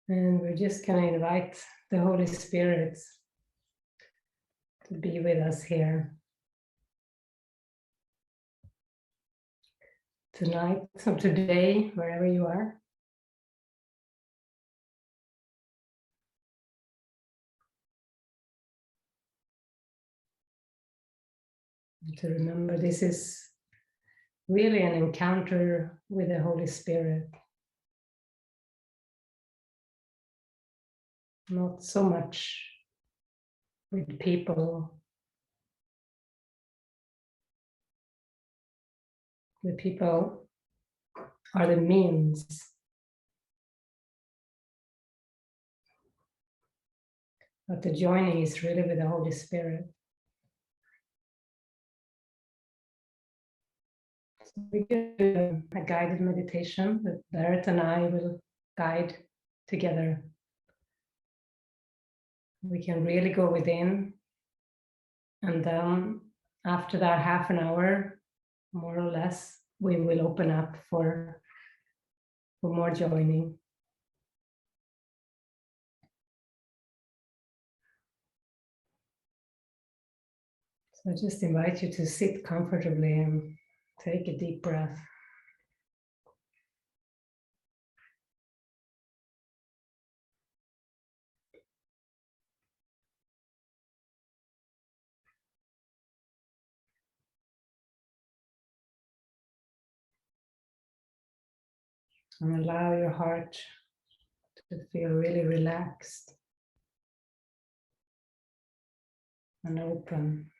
And we're just going to invite the Holy Spirit to be with us here tonight or today, wherever you are. And to remember this is really an encounter with the Holy Spirit. Not so much with people. The people are the means. But the joining is really with the Holy Spirit. So we do a guided meditation that Barret and I will guide together. We can really go within, and then after that half an hour, more or less, we will open up for more joining. So I just invite you to sit comfortably and take a deep breath. And allow your heart to feel really relaxed and open.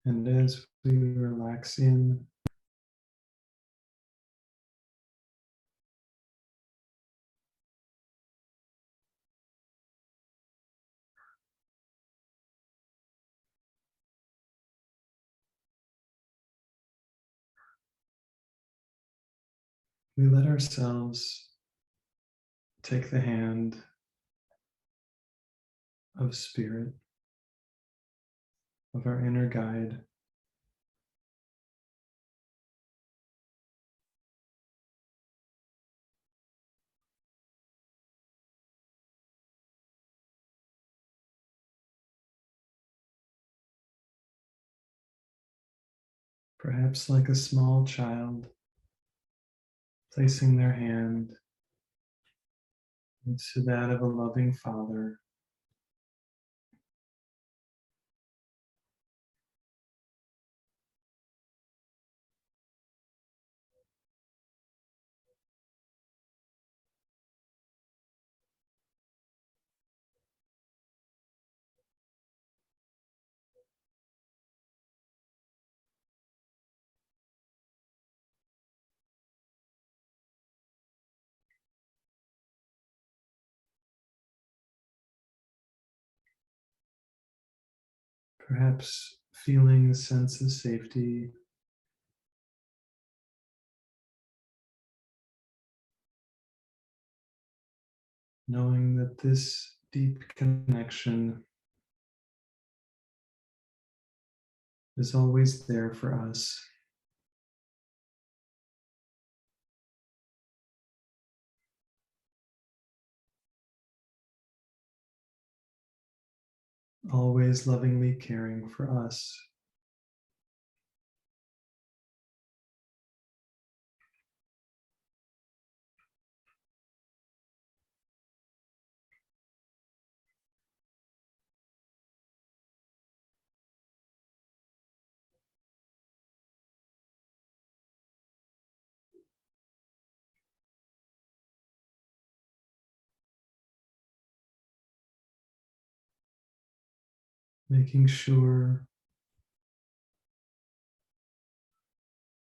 And as we relax in, we let ourselves take the hand of Spirit, of our inner guide, perhaps like a small child, placing their hand into that of a loving father. Perhaps feeling a sense of safety, knowing that this deep connection is always there for us. Always lovingly caring for us. making sure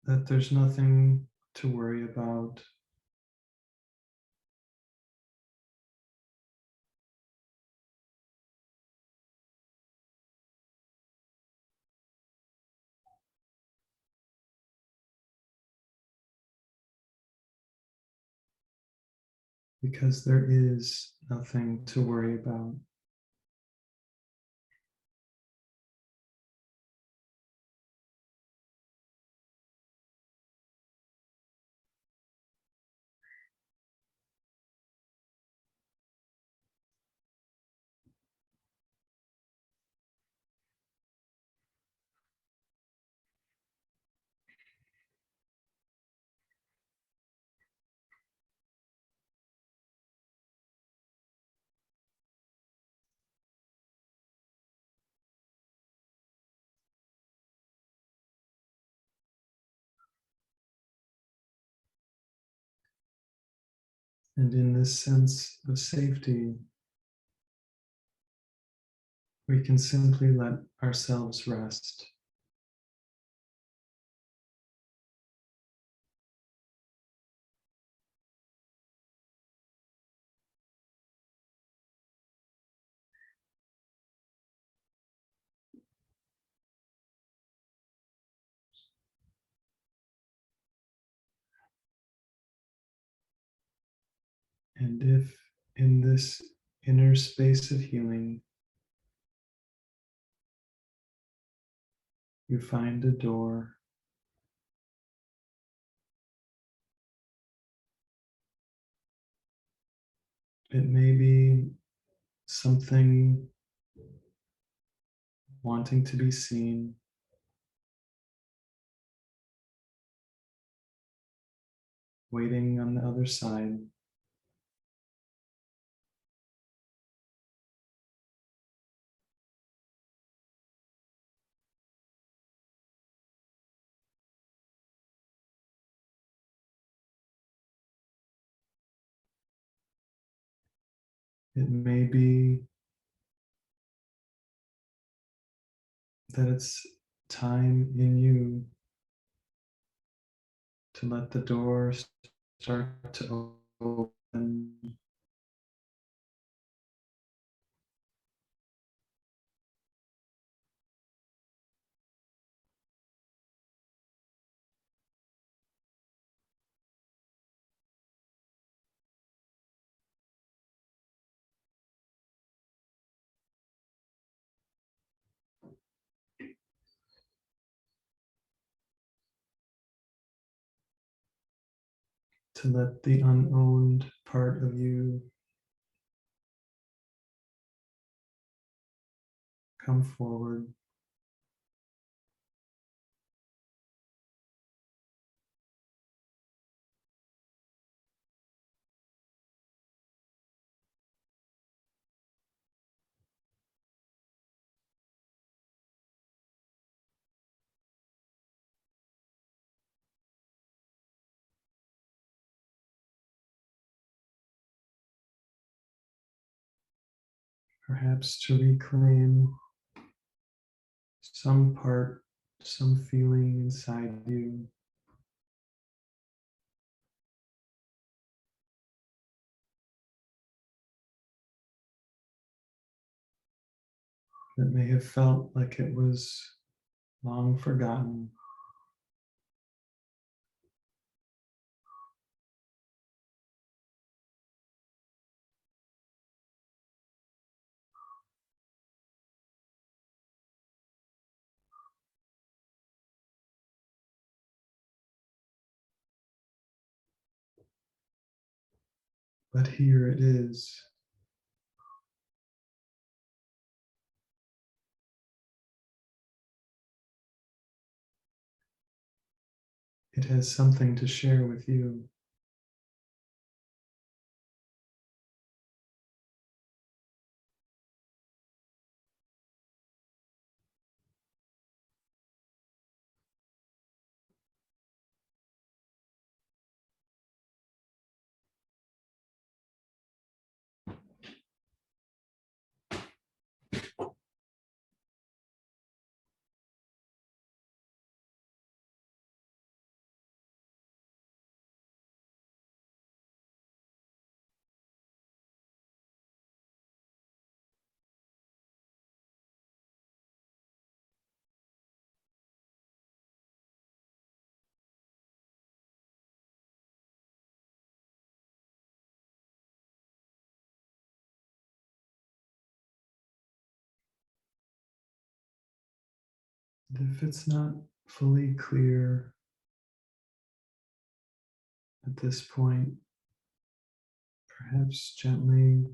that there's nothing to worry about, because there is nothing to worry about. And in this sense of safety, we can simply let ourselves rest. And if in this inner space of healing, you find a door, it may be something wanting to be seen, waiting on the other side. It may be that it's time in you to let the door start to open, to let the unowned part of you come forward. Perhaps to reclaim some part, some feeling inside you that may have felt like it was long forgotten. But here it is. It has something to share with you. If it's not fully clear at this point, perhaps gently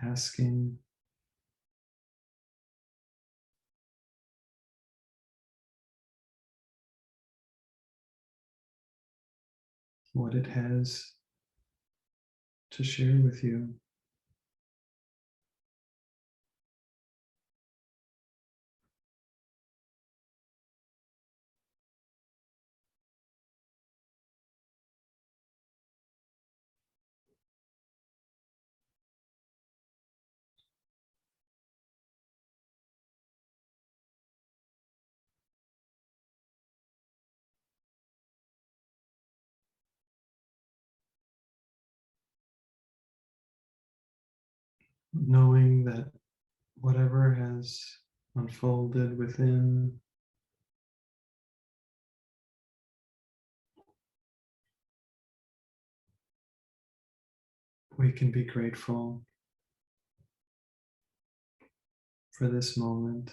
asking what it has to share with you. Knowing that whatever has unfolded within, we can be grateful for this moment.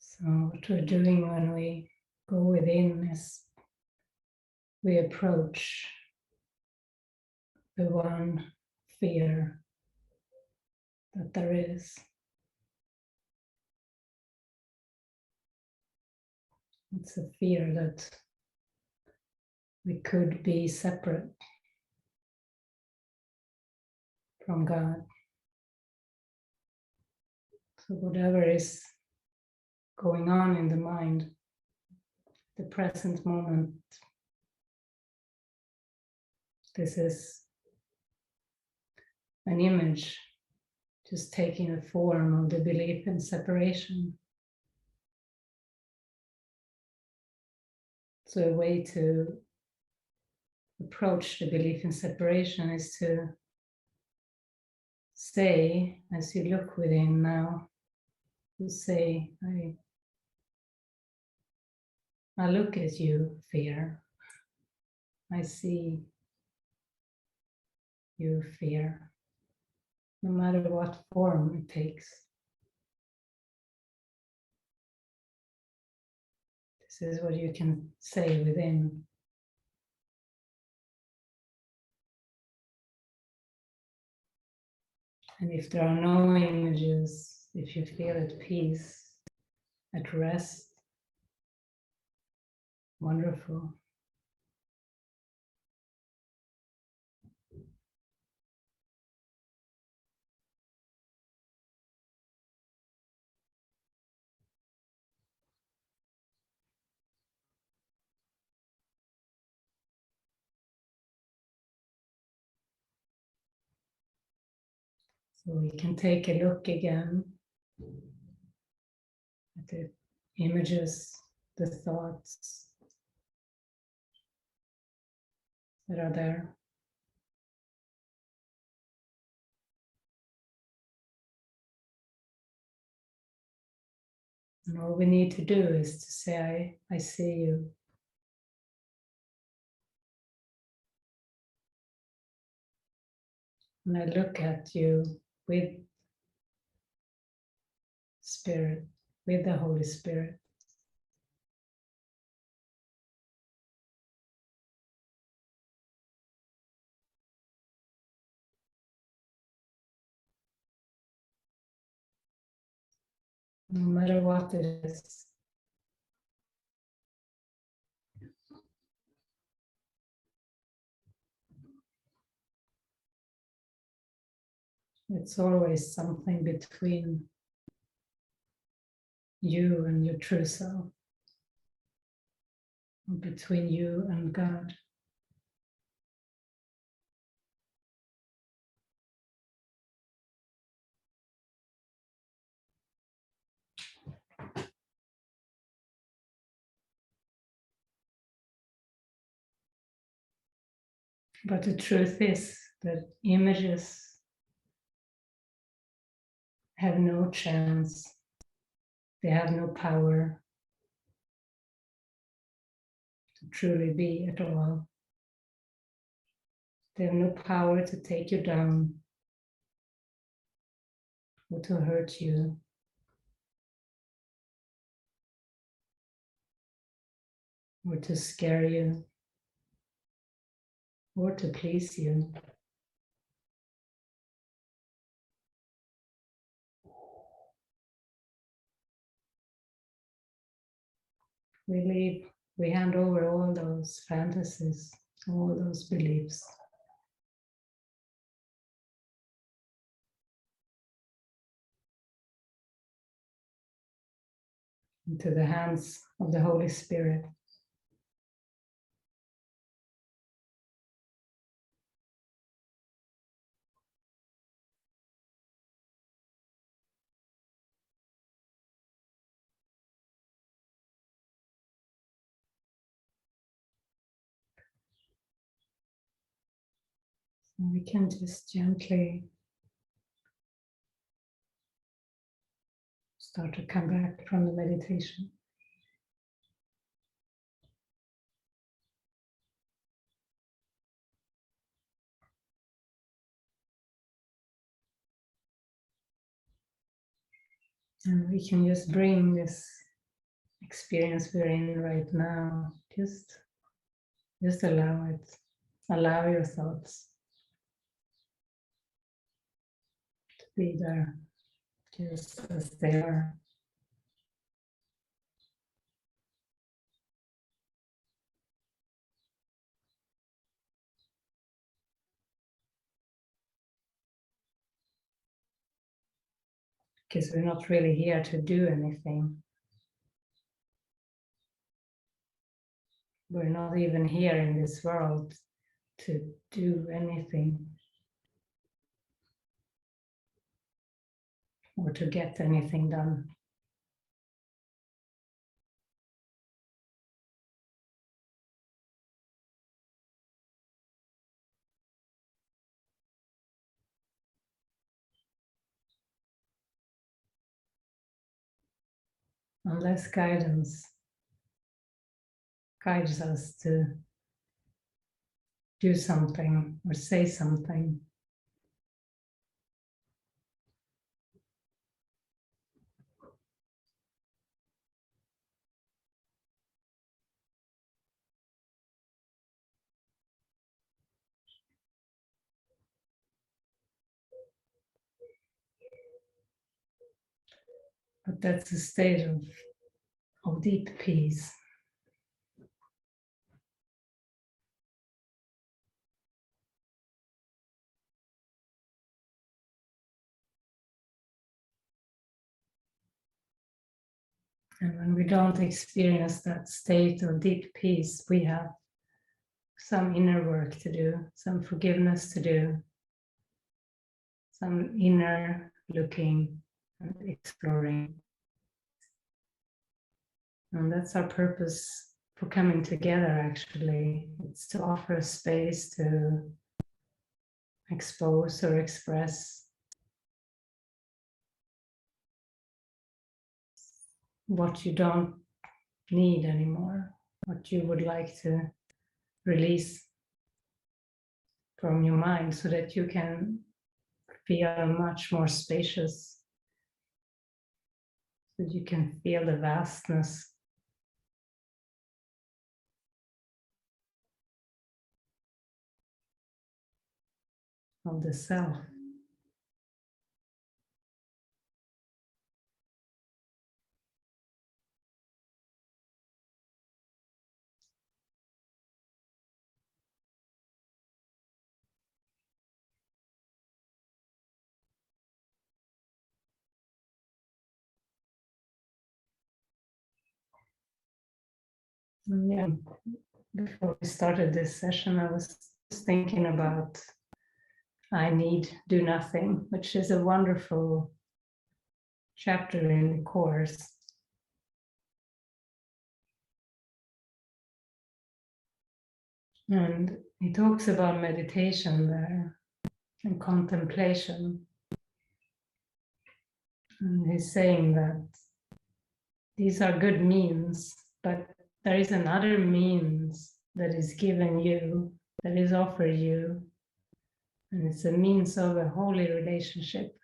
So what we're doing when we go within is we approach the one fear that there is. It's a fear that we could be separate from God. So whatever is going on in the mind, the present moment, this is an image just taking the form of the belief in separation. So a way to approach the belief in separation is to say, as you look within now, you say, I look at you, fear. I see you, fear, no matter what form it takes. This is what you can say within. And if there are no images, if you feel at peace, at rest, wonderful. So we can take a look again at the images, the thoughts that are there. And all we need to do is to say, I see you. And I look at you with Spirit, with the Holy Spirit. No matter what it is. It's always something between you and your true self, or between you and God. But the truth is that images have no chance. They have no power to truly be at all. They have no power to take you down or to hurt you. Or to scare you, or to please you. We hand over all those fantasies, all those beliefs into the hands of the Holy Spirit. So we can just gently start to come back from the meditation. And we can just bring this experience we're in right now, just allow it. Allow your thoughts to be there, just as they are. Because we're not really here to do anything. We're not even here in this world to do anything or to get anything done. Unless guidance guides us to do something or say something. But that's a state of deep peace. And when we don't experience that state of deep peace, we have some inner work to do, some forgiveness to do, some inner looking and exploring. And that's our purpose for coming together, actually. It's to offer a space to expose or express what you don't need anymore, what you would like to release from your mind so that you can feel much more spacious, so that you can feel the vastness of the self. Yeah, before we started this session, I was thinking about I need do nothing, which is a wonderful chapter in the course. And he talks about meditation there and contemplation. And he's saying that these are good means, but there is another means that is given you, that is offered you, and it's a means of a holy relationship.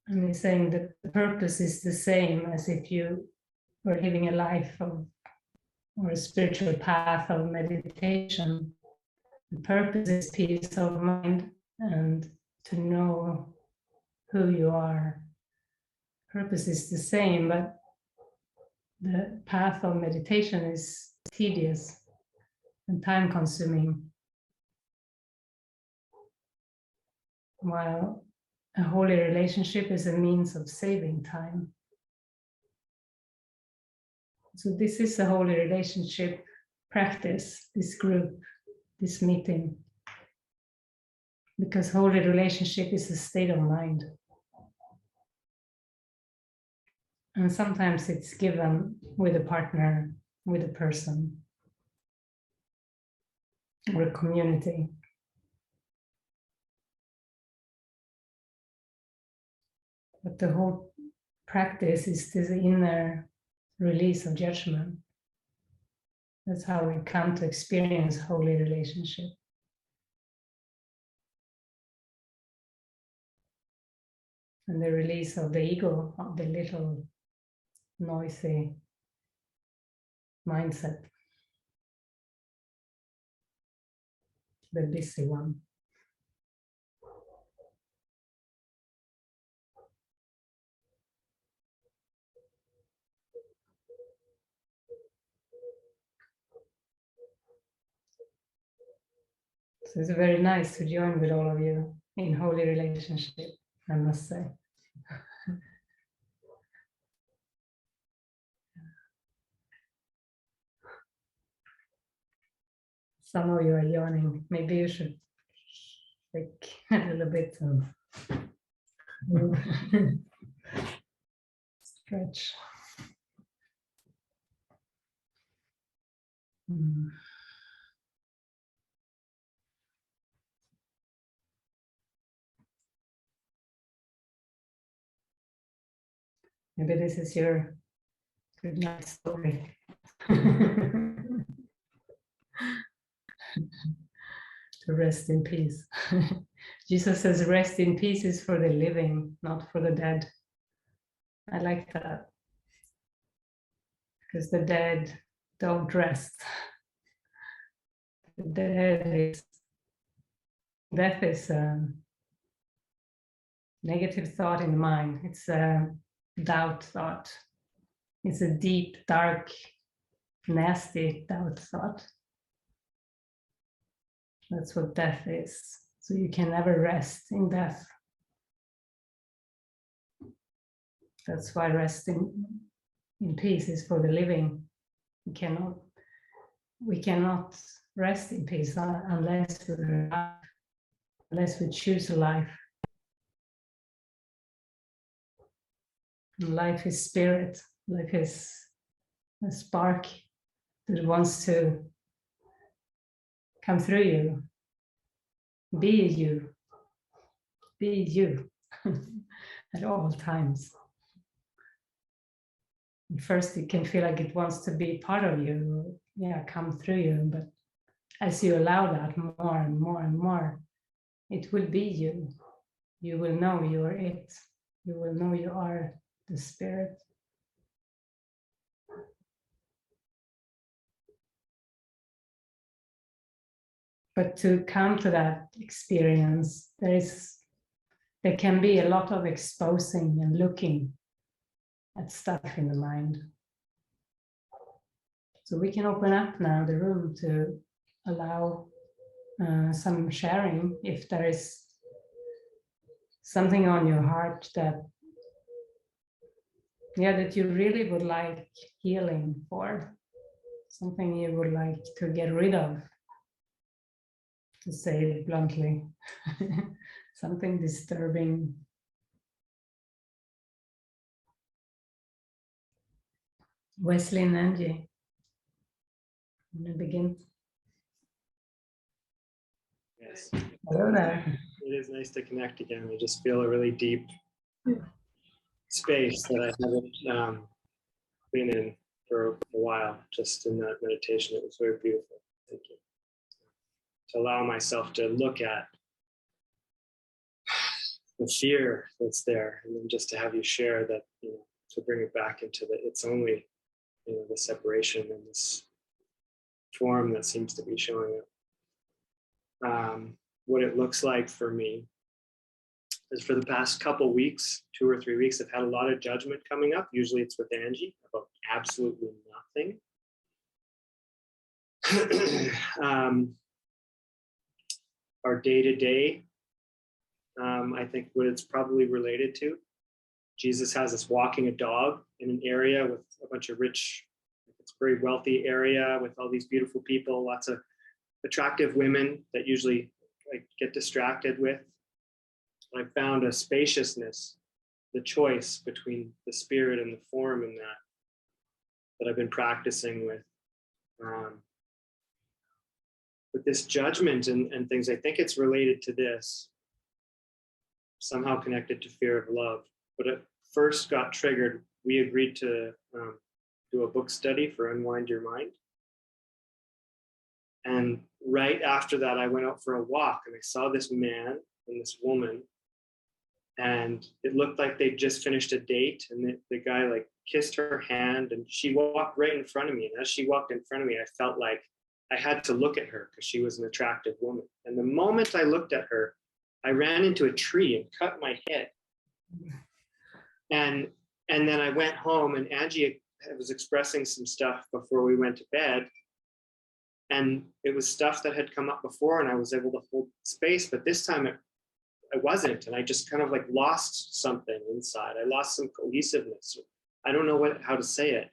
And he's saying that the purpose is the same as if you were living a life of, or a spiritual path of meditation. The purpose is peace of mind and to know who you are. Purpose is the same, but the path of meditation is tedious and time consuming, while a holy relationship is a means of saving time. So this is a holy relationship practice, this group, this meeting, because holy relationship is a state of mind. And sometimes it's given with a partner, with a person, or a community. But the whole practice is this inner release of judgment. That's how we come to experience holy relationship. And the release of the ego, of the little noisy mindset, the busy one. So it's very nice to join with all of you in holy relationship, I must say. Some of you are yawning. Maybe you should take a little bit and stretch. Maybe this is your good night story. To rest in peace. Jesus says rest in peace is for the living, not for the dead. I like that. Because the dead don't rest. Death is a negative thought in the mind. It's a doubt thought. It's a deep, dark, nasty doubt thought. That's what death is. So you can never rest in death. That's why resting in peace is for the living. We cannot rest in peace unless we choose a life. Life is spirit. Life is a spark that wants to come through you. Be you. Be you at all times. At first, it can feel like it wants to be part of you, come through you. But as you allow that more and more and more, it will be you. You will know you are it. You will know you are the spirit. But to come to that experience, there can be a lot of exposing and looking at stuff in the mind. So we can open up now the room to allow some sharing if there is something on your heart that you really would like healing for, something you would like to get rid of, to say it bluntly, something disturbing. Wesley and Angie, I'm gonna begin. Yeah. guys. Hello there. It is nice to connect again. I just feel a really deep space that I haven't been in for a while, just in that meditation. It was very beautiful. Thank you. To allow myself to look at the fear that's there, and then just to have you share that, to bring it back into it's only, the separation and this form that seems to be showing up. What it looks like for me is, for the past couple weeks, 2 or 3 weeks, I've had a lot of judgment coming up. Usually it's with Angie about absolutely nothing. Our day-to-day, I think what it's probably related to, Jesus has us walking a dog in an area with a bunch of rich, it's a very wealthy area with all these beautiful people, lots of attractive women that usually I get distracted with. I found a spaciousness, the choice between the spirit and the form in that I've been practicing with. With this judgment and things, I think it's related to this, somehow connected to fear of love. But it first got triggered. We agreed to do a book study for Unwind Your Mind. And right after that, I went out for a walk and I saw this man and this woman, and it looked like they just finished a date, and the guy like kissed her hand, and she walked right in front of me. And as she walked in front of me, I felt like I had to look at her because she was an attractive woman. And the moment I looked at her, I ran into a tree and cut my head. And then I went home, and Angie was expressing some stuff before we went to bed. And it was stuff that had come up before, and I was able to hold space, but this time I wasn't. And I just kind of like lost something inside. I lost some cohesiveness. I don't know how to say it.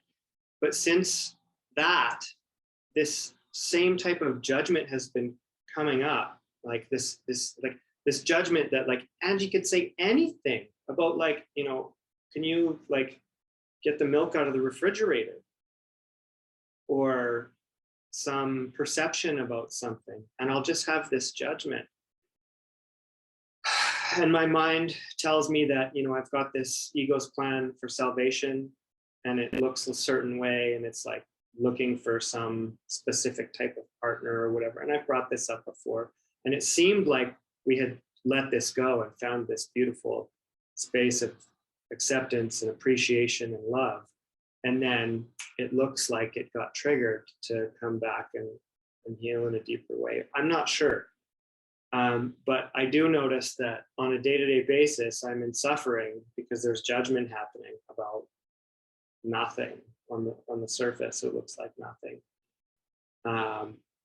But since that, this same type of judgment has been coming up, like this judgment that like Angie could say anything about, like, can you like get the milk out of the refrigerator, or some perception about something, and I'll just have this judgment. And my mind tells me that, I've got this ego's plan for salvation, and it looks a certain way, and it's like looking for some specific type of partner or whatever. And I've brought this up before, and it seemed like we had let this go and found this beautiful space of acceptance and appreciation and love. And then it looks like it got triggered to come back and heal in a deeper way. I'm not sure. But I do notice that on a day-to-day basis, I'm in suffering because there's judgment happening about nothing on the surface. It looks like nothing.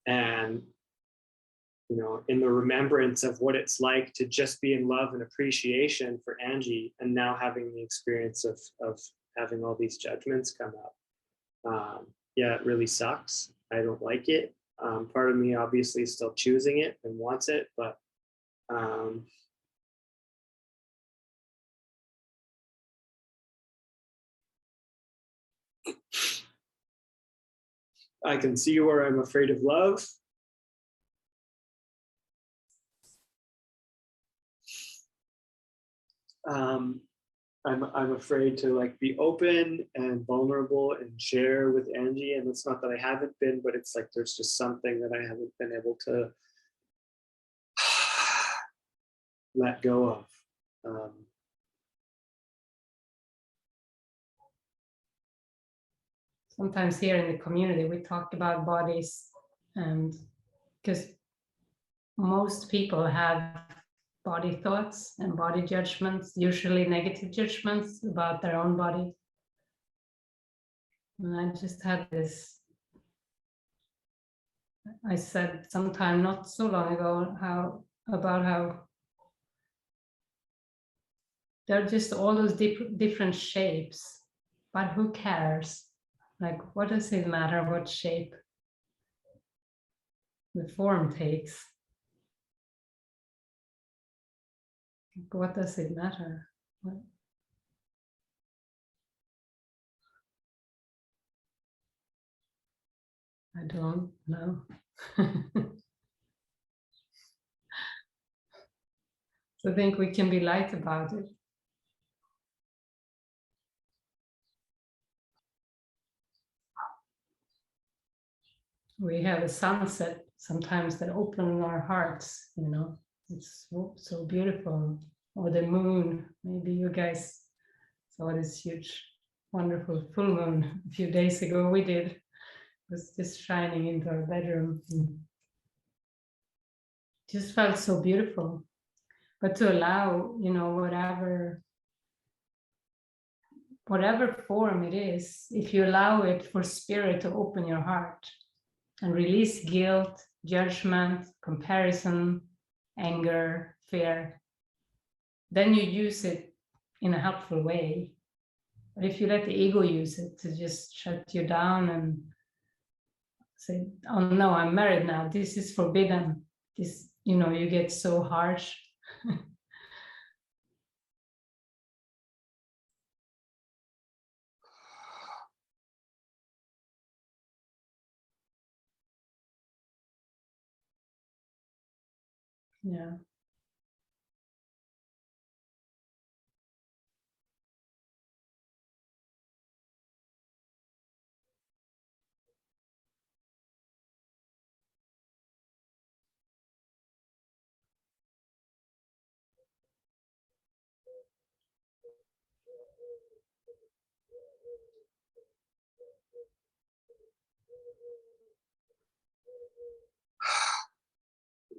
And, in the remembrance of what it's like to just be in love and appreciation for Angie, and now having the experience of having all these judgments come up. Yeah, it really sucks. I don't like it. Part of me obviously is still choosing it and wants it, but I can see where I'm afraid of love. I'm afraid to like be open and vulnerable and share with Angie. And it's not that I haven't been, but it's like there's just something that I haven't been able to let go of. Sometimes here in the community, we talk about bodies, and because most people have body thoughts and body judgments, usually negative judgments about their own body. And I just had this, I said sometime not so long ago, how there are just all those different shapes, but who cares? Like, what does it matter what shape the form takes? What does it matter? I don't know. So I think we can be light about it. We have a sunset sometimes that opens our hearts, you know, it's so beautiful. Or the moon, maybe you guys saw this huge, wonderful full moon a few days ago. We did. It was just shining into our bedroom. Just felt so beautiful. But to allow, you know, whatever form it is, if you allow it for spirit to open your heart and release guilt, judgment, comparison, anger, fear, then you use it in a helpful way. But if you let the ego use it to just shut you down and say, oh no, I'm married now, this is forbidden, this, you know, you get so harsh. Yeah.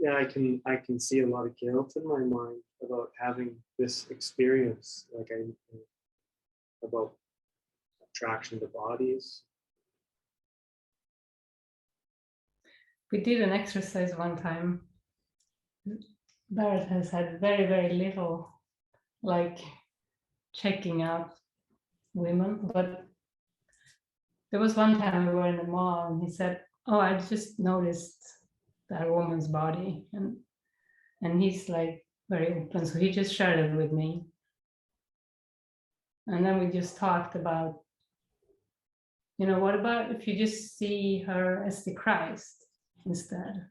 Yeah, I can see a lot of guilt in my mind about having this experience, like about attraction to bodies. We did an exercise one time. Barret has had very, very little, like, checking out women, but there was one time we were in the mall and he said, oh, I just noticed that woman's body, and he's like very open, so he just shared it with me. And then we just talked about, you know, what about if you just see her as the Christ instead?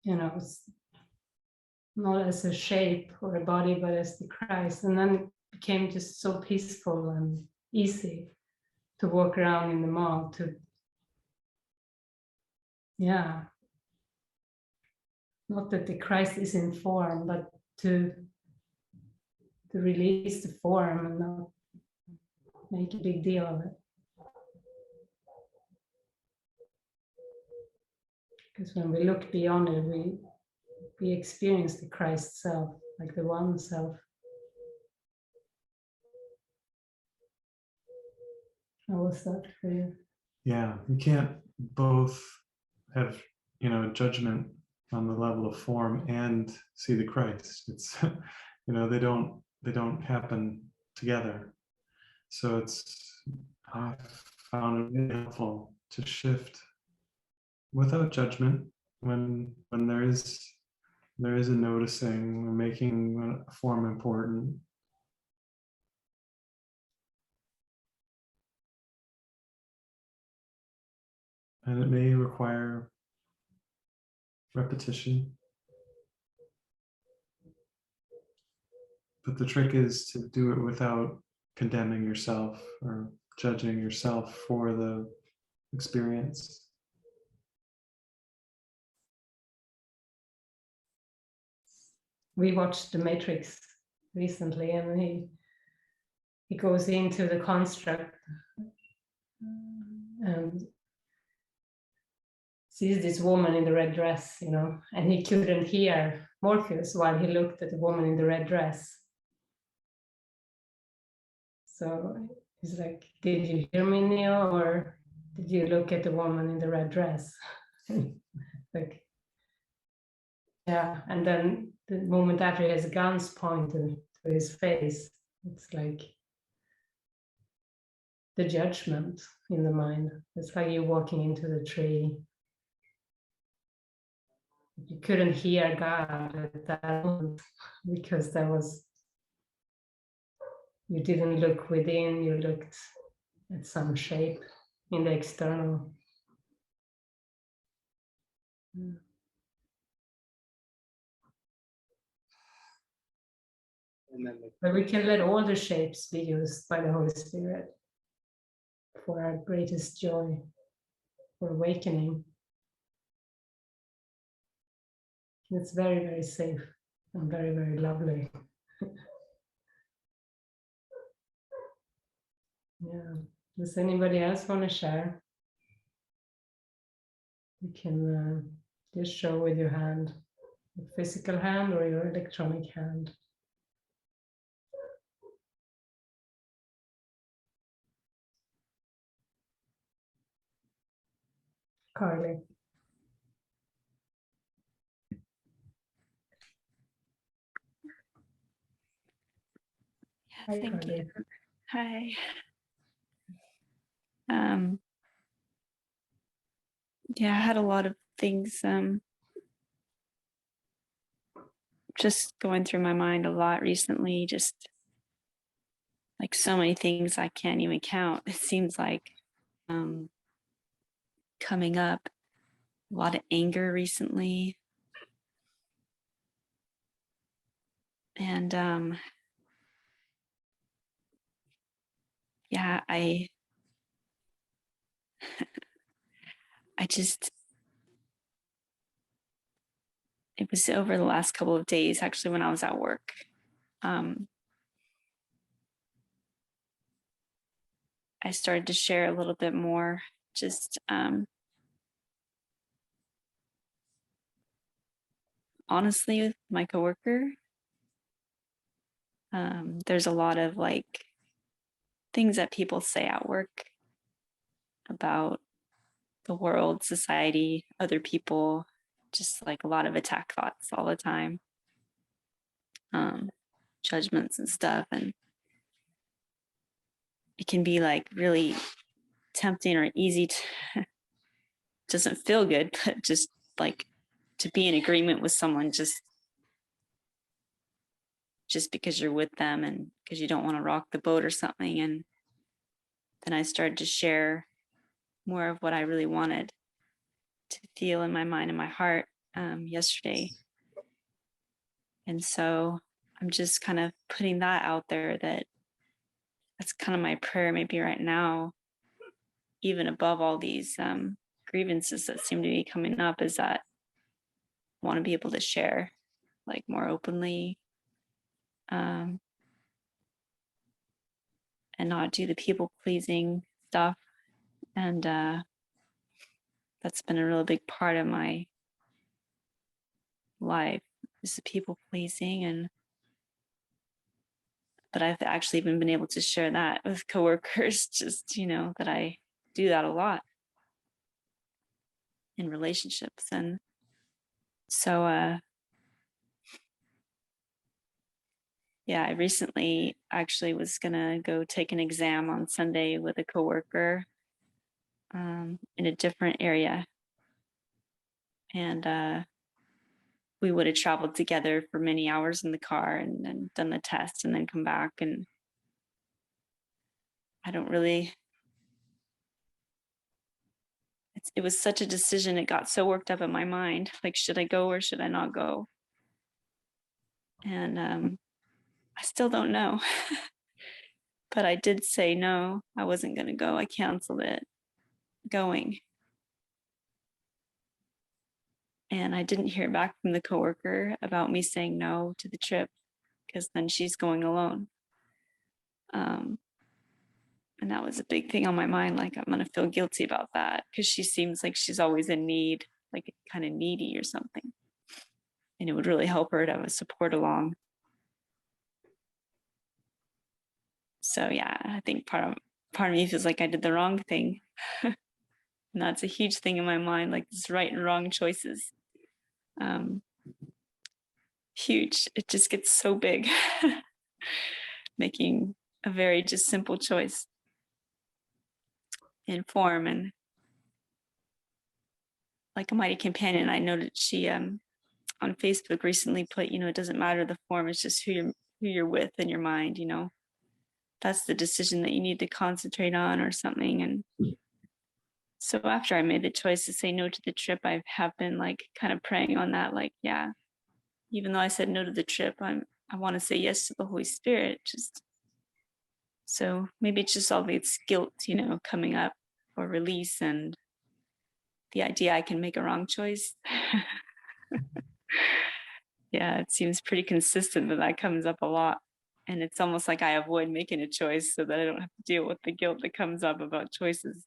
You know, it's not as a shape or a body, but as the Christ. And then it became just so peaceful and easy to walk around in the mall, to, yeah, not that the Christ is in form, but to release the form and not make a big deal of it. Because when we look beyond it, we experience the Christ self, like the one self. How was that for you? Yeah, you can't both have, you know, judgment on the level of form and see the Christ. It's, you know, they don't happen together. So I found it really helpful to shift without judgment when there is a noticing, or making a form important. And it may require repetition. But the trick is to do it without condemning yourself or judging yourself for the experience. We watched The Matrix recently, and he goes into the construct and sees this woman in the red dress, you know, and he couldn't hear Morpheus while he looked at the woman in the red dress. So he's like, did you hear me, Neo, or did you look at the woman in the red dress? Like, yeah, and then the moment after he has guns pointed to his face, it's like the judgment in the mind. It's like you walking into the tree. You couldn't hear God at that moment because you didn't look within, you looked at some shape in the external. and then But we can let all the shapes be used by the Holy Spirit for our greatest joy, for awakening. It's very, very safe and very, very lovely. Yeah. Does anybody else want to share? You can just show with your hand, your physical hand or your electronic hand. Carly. Yeah, Hi, thank Carly. you. Hi. Yeah, I had a lot of things just going through my mind a lot recently, just like so many things I can't even count. It seems like coming up, a lot of anger recently. And yeah, I just, it was over the last couple of days, actually, when I was at work. I started to share a little bit more, just honestly with my coworker. There's a lot of like things that people say at work about the world, society, other people, just like a lot of attack thoughts all the time, judgments and stuff. And it can be like really tempting or easy to, doesn't feel good, but just like to be in agreement with someone just because you're with them and because you don't want to rock the boat or something. And then I started to share more of what I really wanted to feel in my mind and my heart yesterday. And so I'm just kind of putting that out there, that's kind of my prayer maybe right now, even above all these grievances that seem to be coming up, is that I want to be able to share like more openly and not do the people pleasing stuff. And that's been a real big part of my life, is the people pleasing. But I've actually even been able to share that with coworkers, just, that I do that a lot in relationships. And so, yeah, I recently actually was going to go take an exam on Sunday with a coworker in a different area. And we would have traveled together for many hours in the car and then done the test and then come back. And I don't really, it was such a decision. It got so worked up in my mind. Like, should I go or should I not go? And I still don't know. But I did say no, I wasn't going to go. I canceled it going. And I didn't hear back from the coworker about me saying no to the trip, because then she's going alone. And that was a big thing on my mind. Like, I'm going to feel guilty about that because she seems like she's always in need, like kind of needy or something. And it would really help her to have a support along. So yeah, I think part of me feels like I did the wrong thing. And that's a huge thing in my mind, like this right and wrong choices. Huge. It just gets so big. Making a very just simple choice in form. And like a mighty companion, I noted she on Facebook recently put, it doesn't matter the form, it's just who you're with in your mind, that's the decision that you need to concentrate on or something. And so after I made the choice to say no to the trip, I have been like kind of praying on that, like, yeah, even though I said no to the trip, I'm I want to say yes to the Holy Spirit. Just so maybe it's just all this guilt, coming up or release, and the idea I can make a wrong choice. Yeah, it seems pretty consistent that comes up a lot. And it's almost like I avoid making a choice so that I don't have to deal with the guilt that comes up about choices.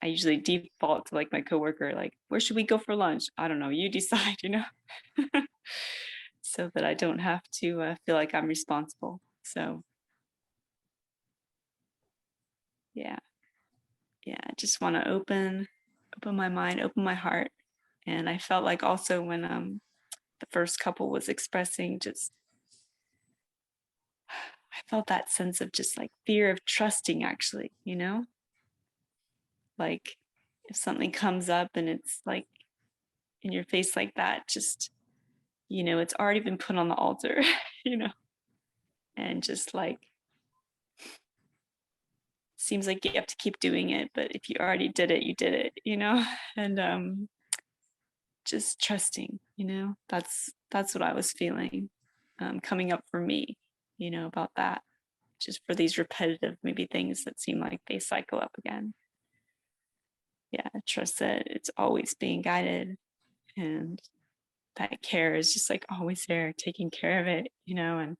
I usually default to like my coworker, like, where should we go for lunch? I don't know, you decide, so that I don't have to feel like I'm responsible. So yeah, I just want to open my mind, open my heart. And I felt like also when the first couple was expressing, just I felt that sense of just like fear of trusting, actually, like if something comes up and it's like in your face like that, just it's already been put on the altar, and just like seems like you have to keep doing it, but if you already did it, you did it, and just trusting, that's what I was feeling coming up for me, about that, just for these repetitive maybe things that seem like they cycle up again. Yeah, trust that it's always being guided, and that care is just like always there, taking care of it, and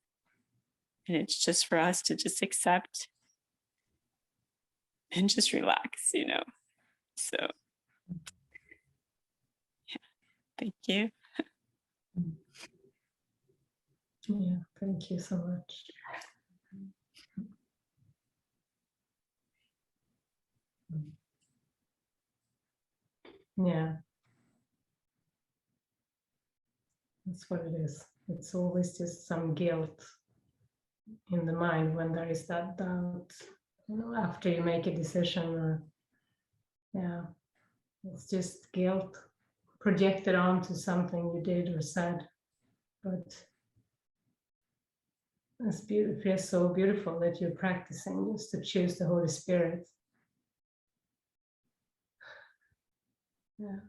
it's just for us to just accept and just relax, So yeah, thank you. Yeah, thank you so much. Yeah, that's what it is. It's always just some guilt in the mind when there is that doubt, after you make a decision, or yeah, it's just guilt projected onto something you did or said. But it's beautiful. It feels so beautiful that you're practicing just to choose the Holy Spirit. Yeah.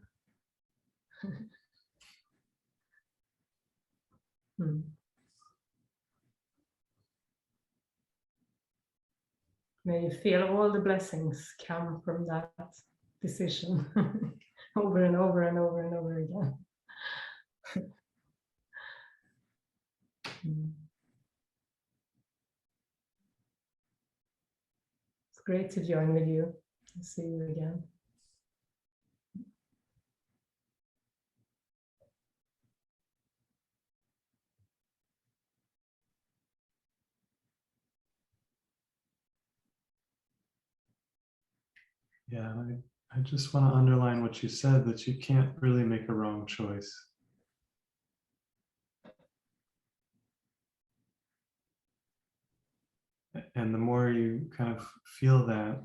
May you feel all the blessings come from that decision over and over and over and over again. It's great to join with you. I'll see you again. Yeah, I just want to underline what you said, that you can't really make a wrong choice. And the more you kind of feel that,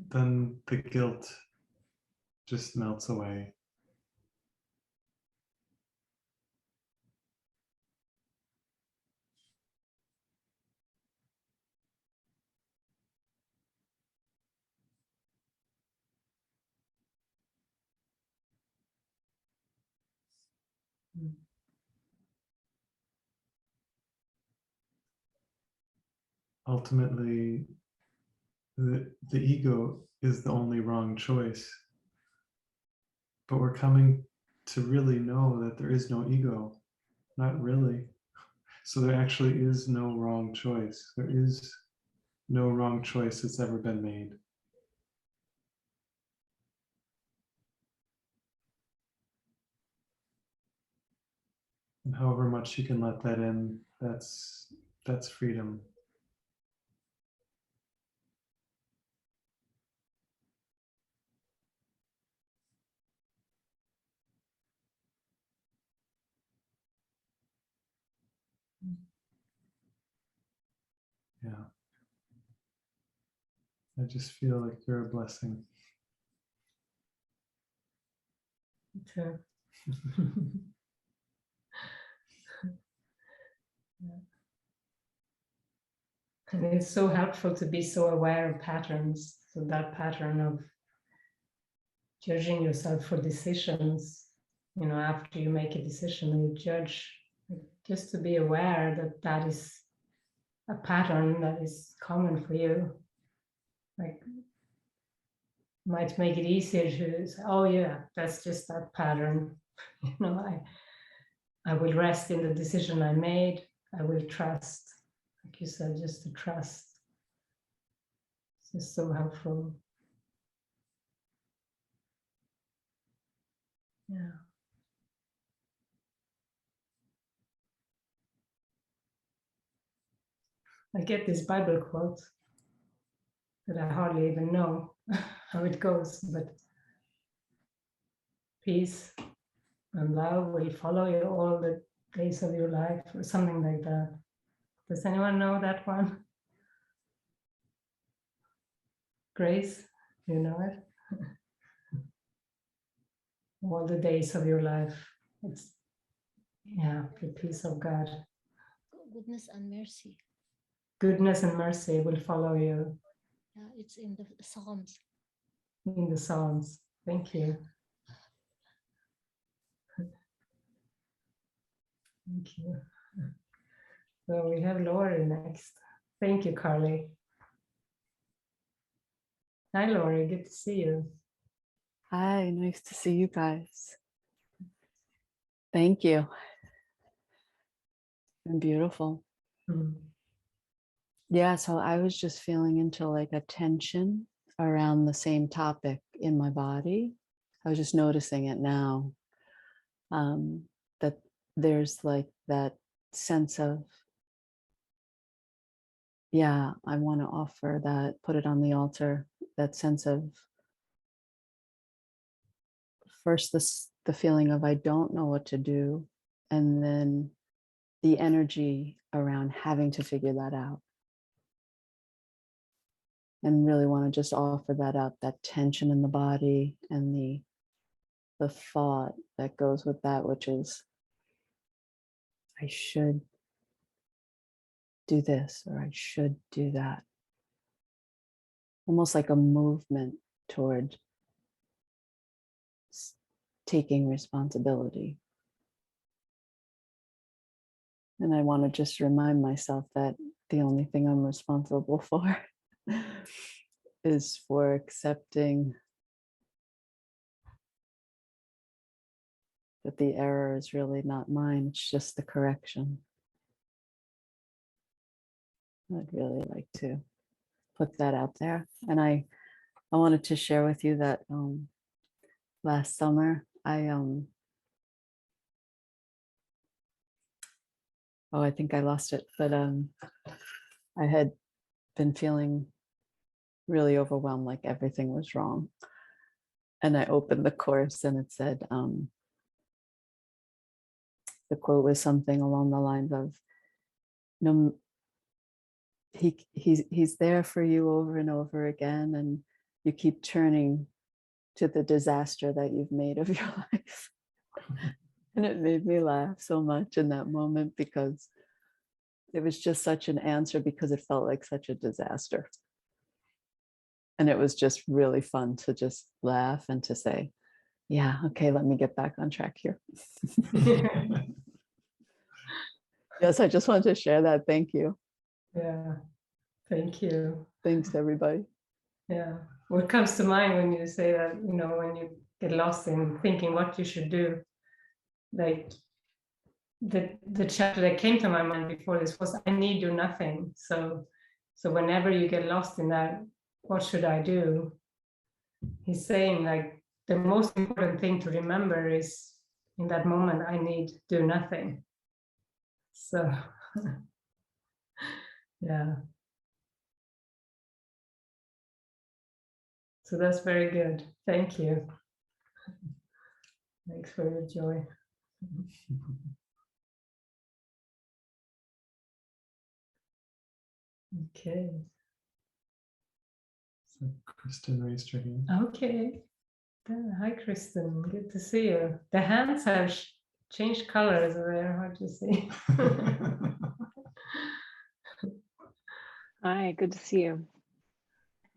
then the guilt just melts away. Ultimately, the ego is the only wrong choice. But we're coming to really know that there is no ego. Not really. So there actually is no wrong choice. There is no wrong choice that's ever been made. And however much you can let that in, that's freedom. Yeah. I just feel like you're a blessing. Too. And it's so helpful to be so aware of patterns. So that pattern of judging yourself for decisions, after you make a decision and you judge, just to be aware that that is a pattern that is common for you. Like, might make it easier to say, oh yeah, that's just that pattern. I will rest in the decision I made. I will trust, like you said, just to trust. It's just so helpful. Yeah. I get this Bible quote that I hardly even know how it goes, but peace and love will follow you all the days of your life, or something like that. Does anyone know that one? Grace, you know it? All the days of your life. It's, yeah, the peace of God. Goodness and mercy. Goodness and mercy will follow you. Yeah, it's in the Psalms. In the Psalms. Thank you. Thank you. So we have Lori next. Thank you, Carly. Hi, Lori. Good to see you. Hi, nice to see you guys. Thank you. It's been beautiful. Yeah, so I was just feeling into like a tension around the same topic in my body. I was just noticing it now, that there's like that sense of, yeah, I want to offer that, put it on the altar, that sense of, first the feeling of I don't know what to do, and then the energy around having to figure that out. And really want to just offer that up, that tension in the body and the thought that goes with that, which is, I should do this or I should do that. Almost like a movement toward taking responsibility. And I want to just remind myself that the only thing I'm responsible for is for accepting that the error is really not mine, it's just the correction. I'd really like to put that out there. And I wanted to share with you that last summer, I think I lost it, but I had been feeling really overwhelmed, like everything was wrong. And I opened the course and it said, the quote was something along the lines of, no, he's there for you over and over again, and you keep turning to the disaster that you've made of your life. And it made me laugh so much in that moment, because it was just such an answer, because it felt like such a disaster. And it was just really fun to just laugh and to say, yeah, okay, let me get back on track here. Yes, I just wanted to share that. Thank you. Yeah, thank you. Thanks, everybody. Yeah, what comes to mind when you say that, when you get lost in thinking what you should do, like the chapter that came to my mind before this was, I need do nothing. So whenever you get lost in that, what should I do? He's saying, like, the most important thing to remember is, in that moment, I need do nothing. So yeah. So that's very good. Thank you. Thanks for your joy. Okay. So Kristen raised her hand. Okay. Hi, Kristen. Good to see you. The hands have changed colors there. Hard to see. Hi, good to see you.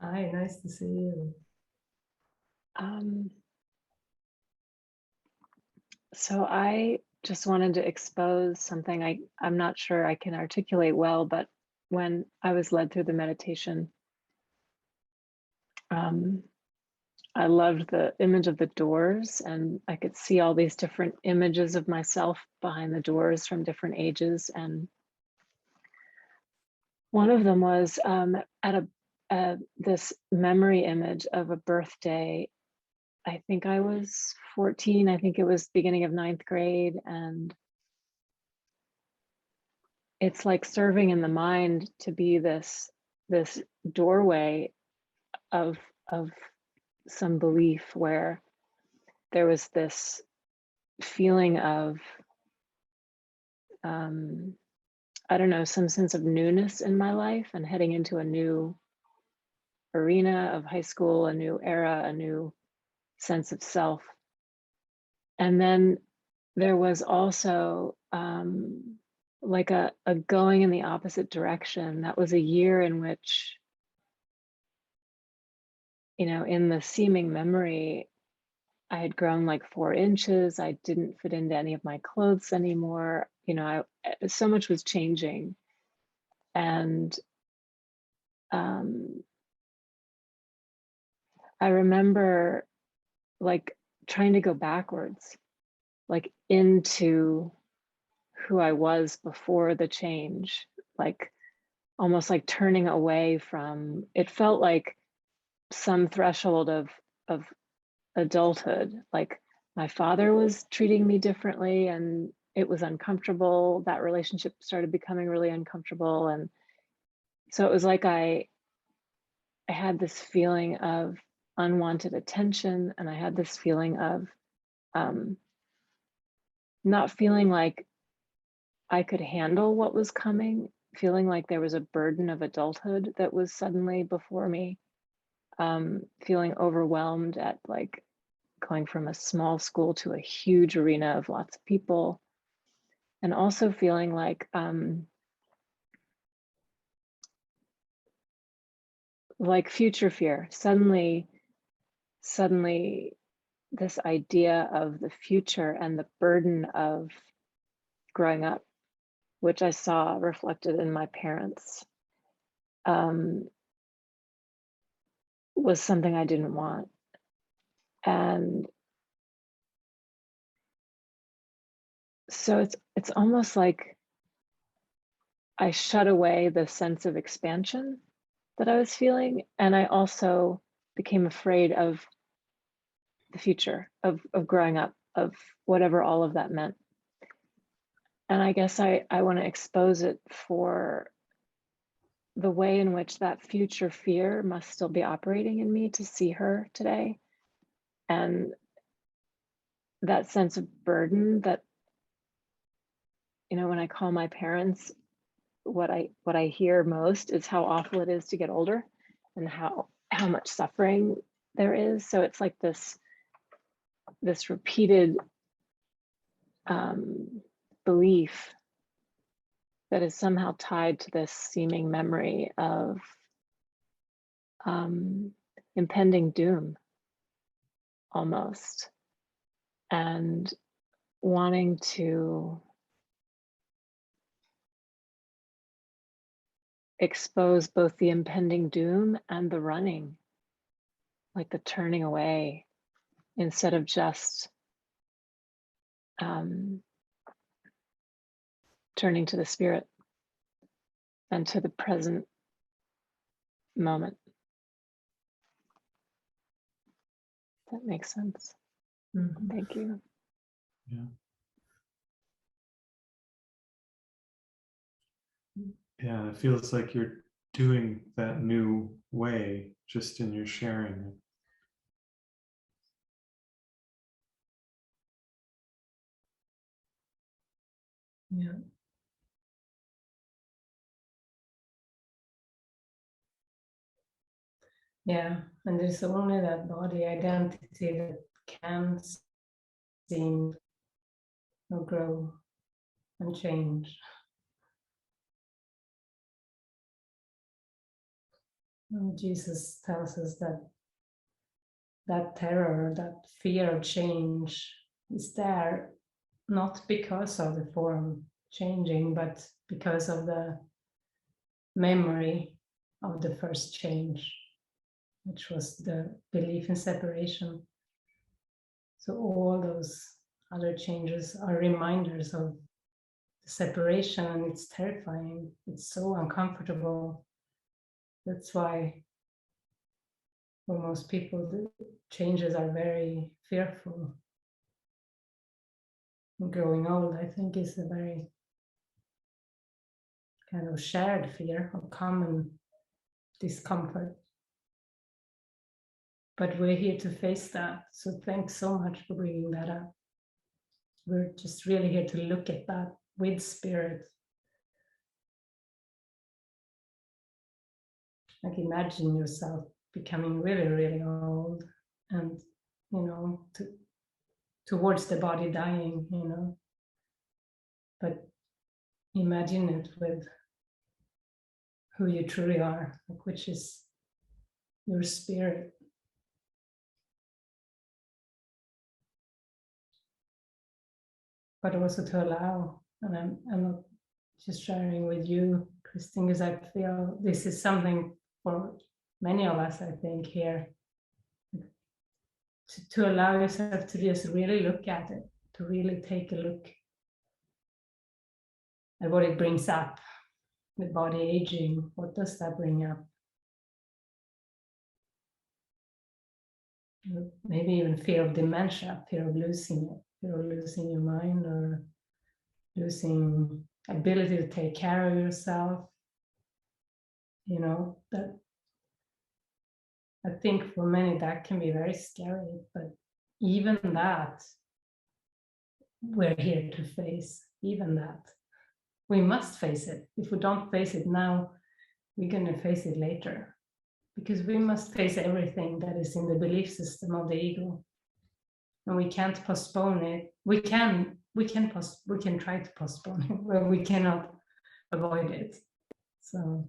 Hi, nice to see you. So I just wanted to expose something I'm not sure I can articulate well, but when I was led through the meditation, I loved the image of the doors, and I could see all these different images of myself behind the doors from different ages. And one of them was at this memory image of a birthday. I think I was 14. I think it was beginning of 9th grade. And it's like serving in the mind to be this doorway of some belief, where there was this feeling of I don't know, some sense of newness in my life and heading into a new arena of high school, a new era, a new sense of self. And then there was also like a going in the opposite direction. That was a year in which, you know, in the seeming memory, I had grown like 4 inches. I didn't fit into any of my clothes anymore. You know, so much was changing. And I remember like trying to go backwards, like into who I was before the change, like almost like turning away from, it felt like some threshold of adulthood. Like my father was treating me differently and it was uncomfortable. That relationship started becoming really uncomfortable. And so it was like I had this feeling of unwanted attention, and I had this feeling of not feeling like I could handle what was coming, feeling like there was a burden of adulthood that was suddenly before me, feeling overwhelmed at like going from a small school to a huge arena of lots of people, and also feeling like future fear. Suddenly this idea of the future and the burden of growing up, which I saw reflected in my parents, was something I didn't want. And so it's almost like I shut away the sense of expansion that I was feeling. And I also became afraid of the future, of growing up, of whatever all of that meant. And I guess I want to expose it for the way in which that future fear must still be operating in me to see her today. And that sense of burden that, you know, when I call my parents, what I hear most is how awful it is to get older and how much suffering there is. So it's like this repeated belief that is somehow tied to this seeming memory of impending doom almost, and wanting to expose both the impending doom and the running, like the turning away, instead of just turning to the spirit and to the present moment. That makes sense. Mhm. Thank you. Yeah. Yeah, it feels like you're doing that new way just in your sharing. Yeah. Yeah, and there's only that body identity that can seem or grow and change. And Jesus tells us that that terror, that fear of change is there not because of the form changing, but because of the memory of the first change, which was the belief in separation. So all those other changes are reminders of the separation, and it's terrifying. It's so uncomfortable. That's why for most people, the changes are very fearful. Growing old, I think, is a very kind of shared fear of common discomfort. But we're here to face that. So thanks so much for bringing that up. We're just really here to look at that with spirit. Like imagine yourself becoming really, really old and, towards the body dying, But imagine it with who you truly are, which is your spirit. But also to allow, and I'm not just sharing with you, Christine, because I feel this is something for many of us, I think, here, to allow yourself to just really look at it, to really take a look at what it brings up, the body aging. What does that bring up? Maybe even fear of dementia, fear of losing it, fear of losing your mind, or losing ability to take care of yourself. That I think for many that can be very scary, but even that we're here to face. Even that we must face it. If we don't face it now, we're going to face it later, because we must face everything that is in the belief system of the ego, and we can't postpone it. We can try to postpone it, but we cannot avoid it. So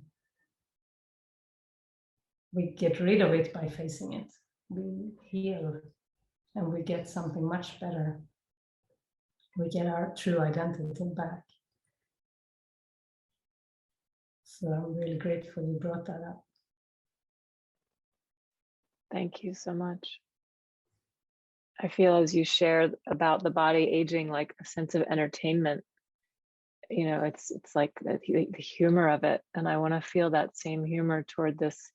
we get rid of it by facing it. We heal, and we get something much better. We get our true identity back. So I'm really grateful you brought that up. Thank you so much. I feel as you shared about the body aging, like a sense of entertainment. It's like the humor of it. And I want to feel that same humor toward this,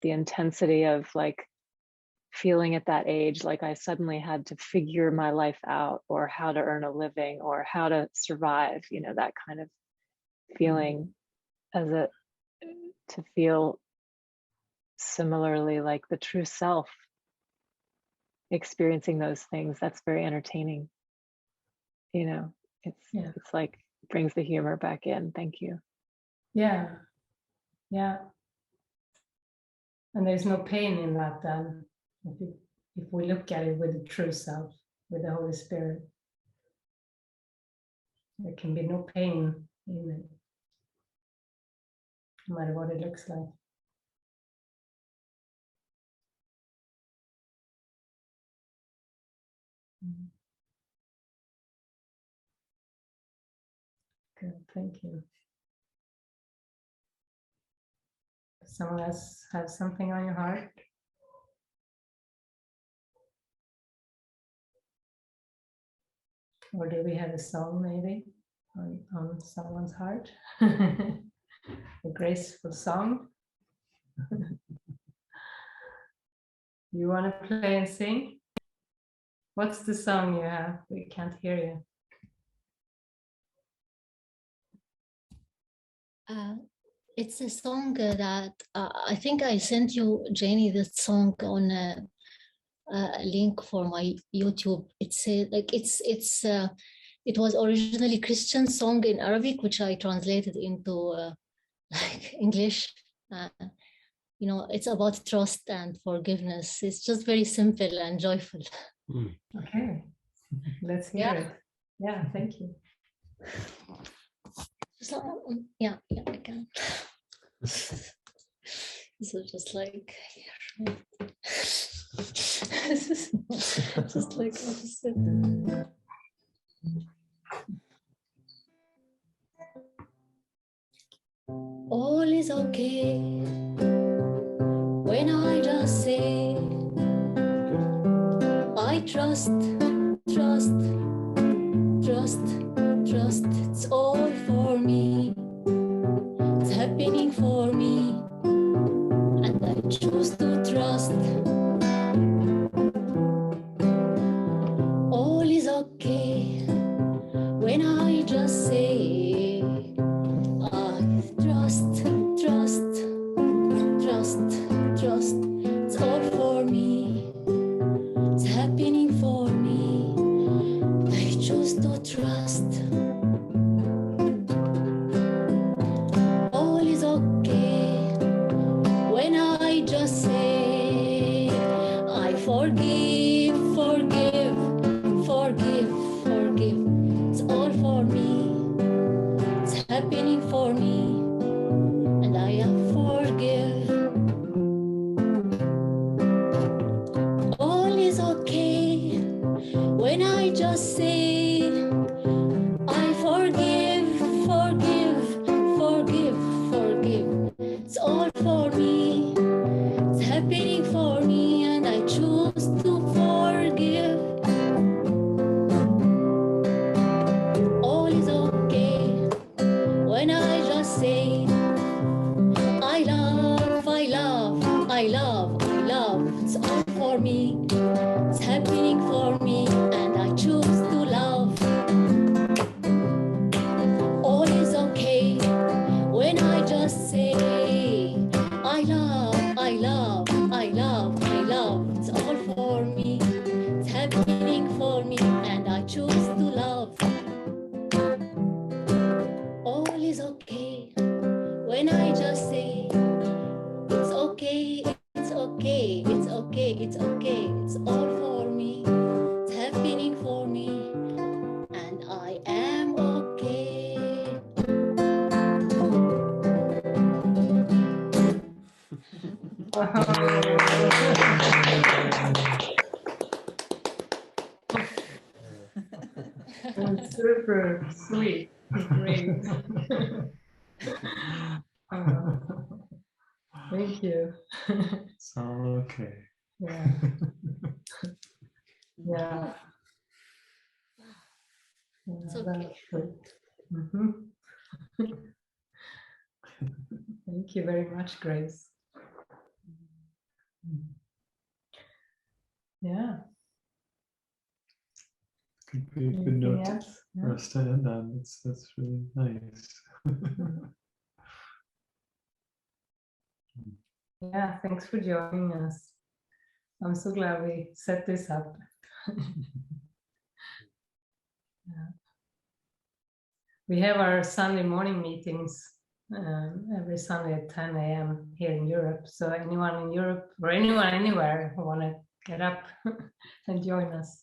the intensity of like feeling at that age, like I suddenly had to figure my life out, or how to earn a living, or how to survive, that kind of feeling, to feel similarly like the true self experiencing those things. That's very entertaining. It's like brings the humor back in. Thank you. Yeah. And there's no pain in that then. If we look at it with the true self, with the Holy Spirit, there can be no pain in it, no matter what it looks like. Good, thank you. Someone else have something on your heart? Or do we have a song maybe on someone's heart? A graceful song? You want to play and sing? What's the song you have? We can't hear you. It's a song that I think I sent you, Jenny, this song on a link for my YouTube. It was originally Christian song in Arabic, which I translated into English. It's about trust and forgiveness. It's just very simple and joyful. Okay, let's hear it. Yeah, thank you. So, I can. So just like just like opposite. All is okay when I just say I trust, trust, trust, trust. It's all for me. It's happening for me, and I choose to trust. All is okay when I just say I trust, trust, trust, trust. It's all for me. It's happening for me. I choose to trust. All is okay when I just say I forgive, forgive, forgive, forgive. It's all for me. It's happening for me, and I forgive. All is okay when I just say I forgive, forgive, forgive, forgive. It's all for me. It's happening for me, and I choose to forgive. All is okay when I just say I love, I love, I love, I love. It's all for me. It's happening for me, and I choose to love. All is okay when I just say I love, I love, I love, I love. It's all for me. It's happening for me, and I choose to love. All is okay when I just say it's okay, it's okay, it's okay, it's okay. It's all for me. It's happening for me, and I am okay. Super sweet. Great. Thank you. It's all okay. Yeah. Yeah. It's Yeah, okay. that's good. Mhm. Thank you very much, Grace. Yeah. Could be a good Anything note else? for us to end on. That's really nice. Yeah, thanks for joining us. I'm so glad we set this up. Yeah. We have our Sunday morning meetings every Sunday at 10 a.m. here in Europe. So anyone in Europe or anyone anywhere who want to get up and join us,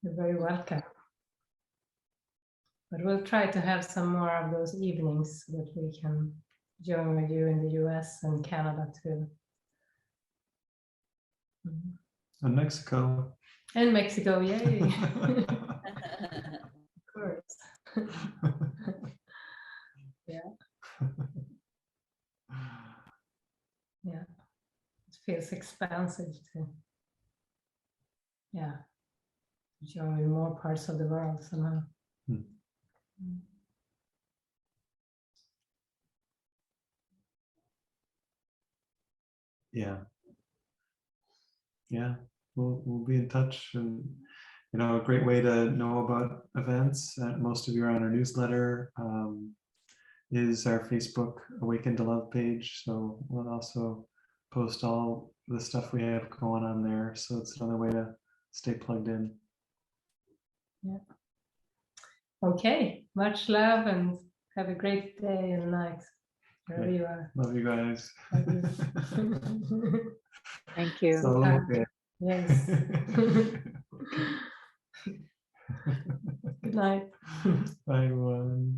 you're very welcome. But we'll try to have some more of those evenings so that we can join with you in the US and Canada too. And Mexico. And Mexico, yay! Of course. Yeah. Yeah. It feels expansive to, yeah, join more parts of the world somehow. Yeah. Yeah. We'll be in touch, and a great way to know about events. Most of you are on our newsletter. Is our Facebook Awaken to Love page. So we'll also post all the stuff we have going on there. So it's another way to stay plugged in. Yeah. Okay. Much love and have a great day and night wherever you are. Love you guys. Love you. Thank you. So, okay. Yes. Good night. Bye, everyone.